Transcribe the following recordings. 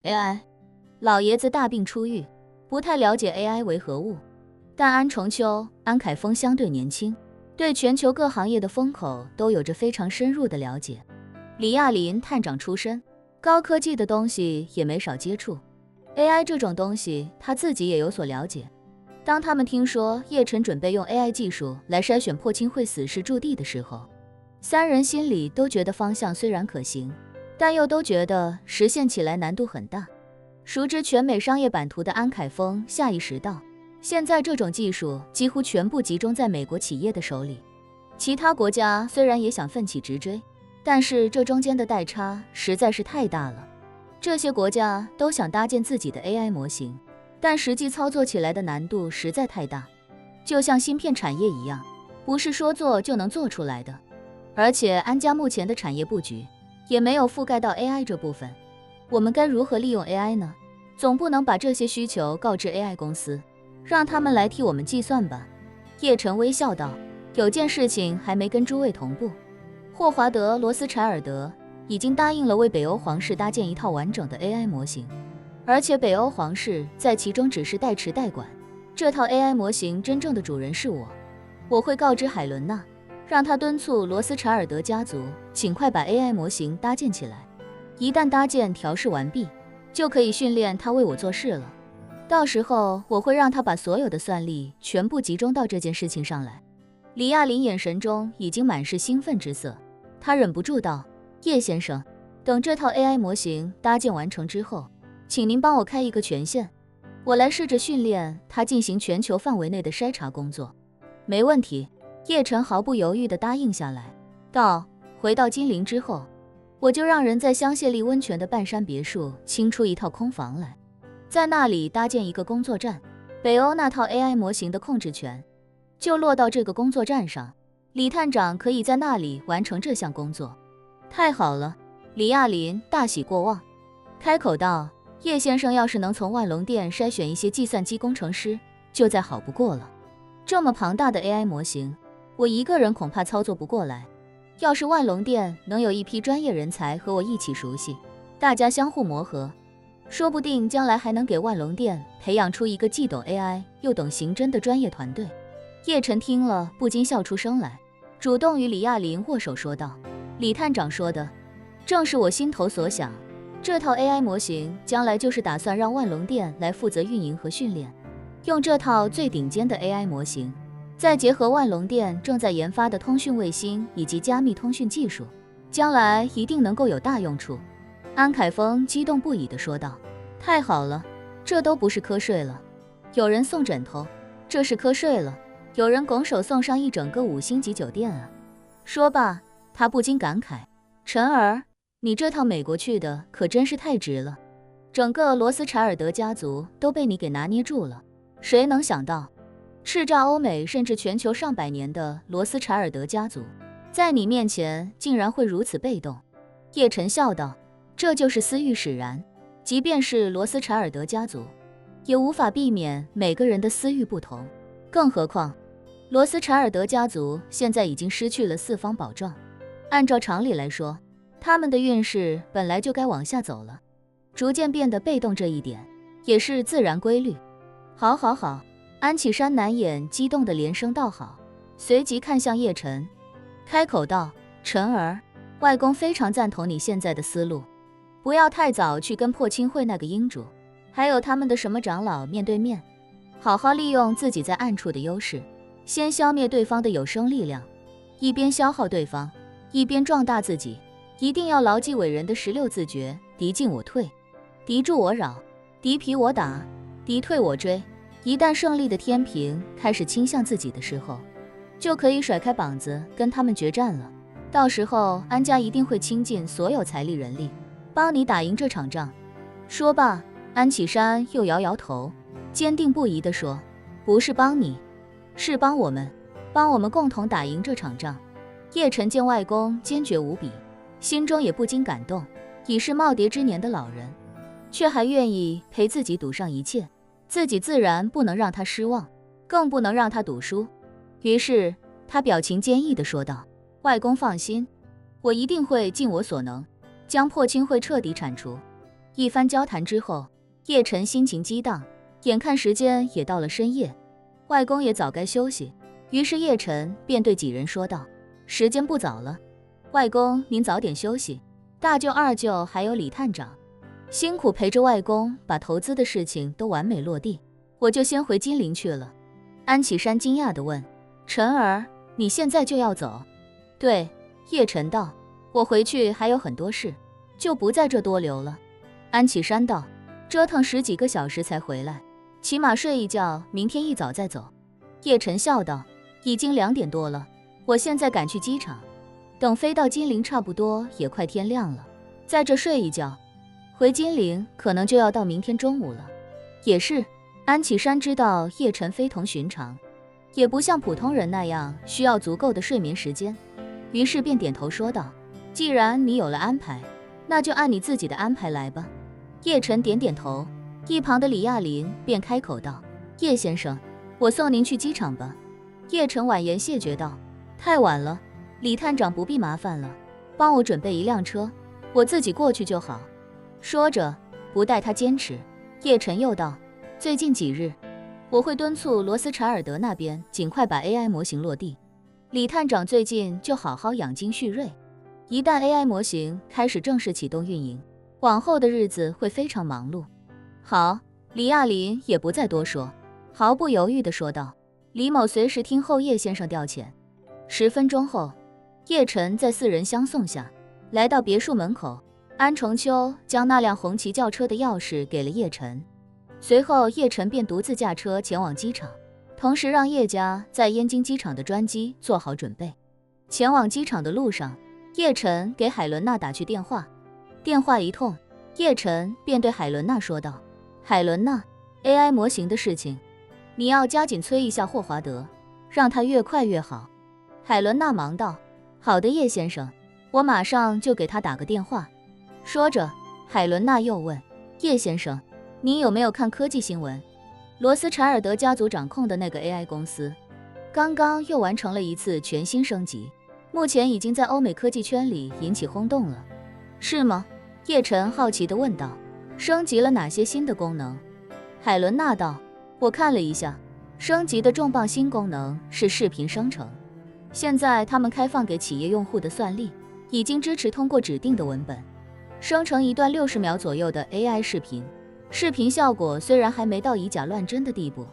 AI， 老爷子大病初愈，不太了解 AI 为何物。但安重秋、安凯峰相对年轻，对全球各行业的风口都有着非常深入的了解。李亚林探长出身，高科技的东西也没少接触。AI 这种东西，他自己也有所了解。当他们听说叶晨准备用 AI 技术来筛选破青会死士驻地的时候，三人心里都觉得方向虽然可行，但又都觉得实现起来难度很大。熟知全美商业版图的安凯峰下意识道，现在这种技术几乎全部集中在美国企业的手里，其他国家虽然也想奋起直追，但是这中间的代差实在是太大了。这些国家都想搭建自己的 AI 模型，但实际操作起来的难度实在太大，就像芯片产业一样，不是说做就能做出来的。而且安家目前的产业布局也没有覆盖到 AI 这部分，我们该如何利用 AI 呢？总不能把这些需求告知 AI 公司，让他们来替我们计算吧。叶晨微笑道，有件事情还没跟诸位同步，霍华德·罗斯柴尔德已经答应了为北欧皇室搭建一套完整的 AI 模型，而且北欧皇室在其中只是代持代管，这套 AI 模型真正的主人是我。我会告知海伦娜，让他敦促罗斯柴尔德家族尽快把 AI 模型搭建起来，一旦搭建调试完毕，就可以训练他为我做事了。到时候我会让他把所有的算力全部集中到这件事情上来。李亚林眼神中已经满是兴奋之色，他忍不住道，叶先生，等这套 AI 模型搭建完成之后，请您帮我开一个权限，我来试着训练他进行全球范围内的筛查工作。没问题，叶晨毫不犹豫地答应下来，道，回到金陵之后，我就让人在香榭丽温泉的半山别墅清出一套空房来，在那里搭建一个工作站，北欧那套 AI 模型的控制权就落到这个工作站上，李探长可以在那里完成这项工作。太好了，李亚林大喜过望，开口道，叶先生要是能从万隆店筛选一些计算机工程师，就再好不过了。这么庞大的 AI 模型，我一个人恐怕操作不过来，要是万隆店能有一批专业人才和我一起熟悉，大家相互磨合，说不定将来还能给万隆店培养出一个既懂 AI 又懂刑侦的专业团队。叶晨听了不禁笑出声来，主动与李亚林握手说道，李探长说的正是我心头所想，这套 AI 模型将来就是打算让万隆店来负责运营和训练，用这套最顶尖的 AI 模型，再结合万隆店正在研发的通讯卫星以及加密通讯技术，将来一定能够有大用处。安凯峰激动不已地说道，太好了，这都不是瞌睡了，有人送枕头，这是瞌睡了，有人拱手送上一整个5星级酒店啊。说罢，他不禁感慨，晨儿，你这趟美国去的可真是太值了，整个罗斯柴尔德家族都被你给拿捏住了。谁能想到，叱咤欧美甚至全球上百年的罗斯柴尔德家族，在你面前竟然会如此被动。叶晨笑道，这就是私欲使然，即便是罗斯柴尔德家族，也无法避免每个人的私欲不同，更何况罗斯柴尔德家族现在已经失去了四方保障，按照常理来说，他们的运势本来就该往下走了，逐渐变得被动，这一点也是自然规律。好好好，安启山难掩激动的连声道好，随即看向叶晨，开口道，晨儿，外公非常赞同你现在的思路，不要太早去跟破青会那个英主还有他们的什么长老面对面，好好利用自己在暗处的优势，先消灭对方的有生力量，一边消耗对方，一边壮大自己，一定要牢记伟人的16字诀，敌进我退，敌驻我扰，敌疲我打，敌退我追。一旦胜利的天平开始倾向自己的时候，就可以甩开膀子跟他们决战了。到时候安家一定会倾尽所有财力人力，帮你打赢这场仗。说罢，安启山又摇摇头，坚定不移地说，不是帮你，是帮我们，帮我们共同打赢这场仗。叶晨见外公坚决无比，心中也不禁感动，已是耄耋之年的老人，却还愿意陪自己赌上一切，自己自然不能让他失望，更不能让他赌输。于是他表情坚毅地说道，外公放心，我一定会尽我所能，将破青会彻底铲除。一番交谈之后，叶晨心情激荡，眼看时间也到了深夜，外公也早该休息，于是叶晨便对几人说道：“时间不早了，外公您早点休息，大舅二舅还有李探长，辛苦陪着外公把投资的事情都完美落地，我就先回金陵去了。”安启山惊讶地问：“晨儿，你现在就要走？”“对。”叶晨道，“我回去还有很多事，就不在这多留了。”安启山道：“折腾10几个小时才回来，起码睡一觉，明天一早再走。”叶晨笑道：“已经2点多了，我现在赶去机场，等飞到金陵差不多也快天亮了，在这睡一觉，回金陵可能就要到明天中午了。”也是，安启山知道叶晨非同寻常，也不像普通人那样需要足够的睡眠时间，于是便点头说道：“既然你有了安排，那就按你自己的安排来吧。”叶晨点点头，一旁的李亚林便开口道：“叶先生，我送您去机场吧。”叶晨婉言谢绝道：“太晚了，李探长不必麻烦了，帮我准备一辆车，我自己过去就好。”说着不待他坚持，叶晨又道：“最近几日，我会敦促罗斯柴尔德那边尽快把 AI 模型落地。李探长最近就好好养精蓄锐，一旦 AI 模型开始正式启动运营，往后的日子会非常忙碌。”好，李亚林也不再多说，毫不犹豫地说道：“李某随时听候叶先生调遣。”10分钟后，叶晨在4人相送下来到别墅门口，安重秋将那辆红旗轿车的钥匙给了叶晨，随后叶晨便独自驾车前往机场，同时让叶家在燕京机场的专机做好准备。前往机场的路上，叶晨给海伦娜打去电话，电话一通，叶晨便对海伦娜说道：“海伦娜 ，AI 模型的事情，你要加紧催一下霍华德，让他越快越好。”海伦娜忙道：“好的，叶先生，我马上就给他打个电话。”说着，海伦娜又问：“叶先生，您有没有看科技新闻？罗斯柴尔德家族掌控的那个 AI 公司，刚刚又完成了一次全新升级，目前已经在欧美科技圈里引起轰动了，是吗？”叶晨好奇地问道：“升级了哪些新的功能？”海伦娜道：“我看了一下，升级的重磅新功能是视频生成，现在他们开放给企业用户的算力，已经支持通过指定的文本，生成一段60秒左右的 AI 视频。视频效果虽然还没到以假乱真的地步，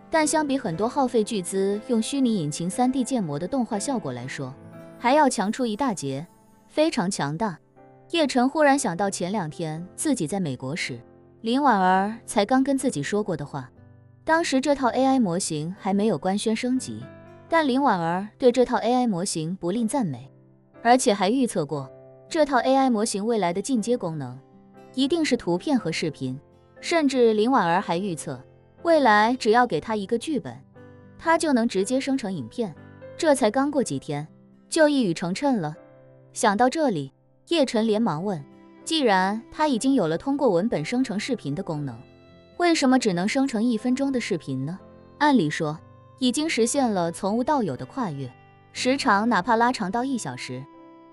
但相比很多耗费巨资用虚拟引擎 3D 建模的动画效果来说，还要强出一大截，非常强大。”叶晨忽然想到前2天自己在美国时，林婉儿才刚跟自己说过的话。当时这套 AI 模型还没有官宣升级，但林婉儿对这套 AI 模型不吝赞美，而且还预测过这套 AI 模型未来的进阶功能一定是图片和视频，甚至林婉儿还预测未来只要给他一个剧本，他就能直接生成影片。这才刚过几天，就一语成谶了。想到这里，叶晨连忙问：“既然他已经有了通过文本生成视频的功能，为什么只能生成1分钟的视频呢？按理说，已经实现了从无到有的跨越，时长哪怕拉长到1小时，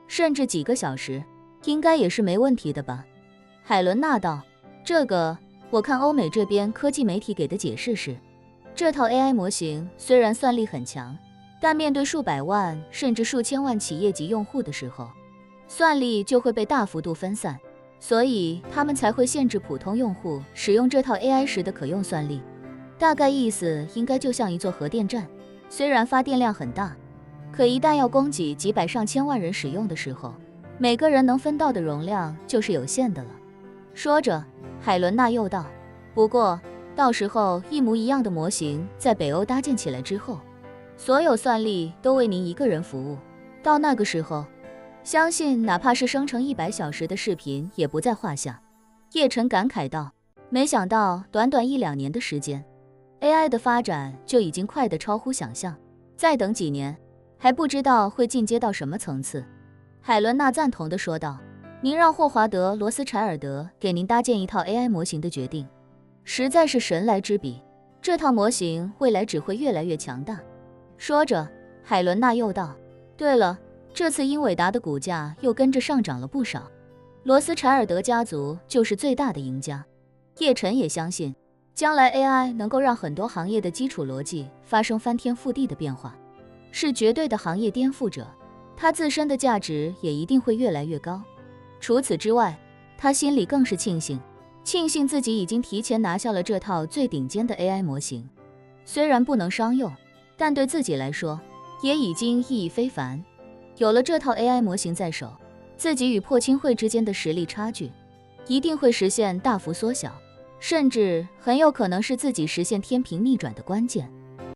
甚至几个小时，应该也是没问题的吧？”海伦娜道：“这个，我看欧美这边科技媒体给的解释是，这套 AI 模型虽然算力很强，但面对数百万甚至数千万企业级用户的时候，算力就会被大幅度分散，所以他们才会限制普通用户使用这套 AI 时的可用算力。大概意思应该就像一座核电站，虽然发电量很大，可一旦要供给几百上千万人使用的时候，每个人能分到的容量就是有限的了。”说着，海伦娜又道：“不过，到时候一模一样的模型在北欧搭建起来之后，所有算力都为您一个人服务，到那个时候，相信哪怕是生成100小时的视频也不在话下。”叶晨感慨道：“没想到短短1-2年的时间，AI 的发展就已经快得超乎想象，再等几年，还不知道会进阶到什么层次。”海伦娜赞同地说道：“您让霍华德·罗斯柴尔德给您搭建一套 AI 模型的决定，实在是神来之笔，这套模型未来只会越来越强大。”说着，海伦娜又道：“对了，这次英伟达的股价又跟着上涨了不少。罗斯柴尔德家族就是最大的赢家。叶晨也相信，将来 AI 能够让很多行业的基础逻辑发生翻天覆地的变化，是绝对的行业颠覆者。他自身的价值也一定会越来越高。除此之外，他心里更是庆幸自己已经提前拿下了这套最顶尖的 AI 模型。虽然不能商用，但对自己来说也已经意义非凡。有了这套 AI 模型在手，自己与破青会之间的实力差距一定会实现大幅缩小，甚至很有可能是自己实现天平逆转的关键。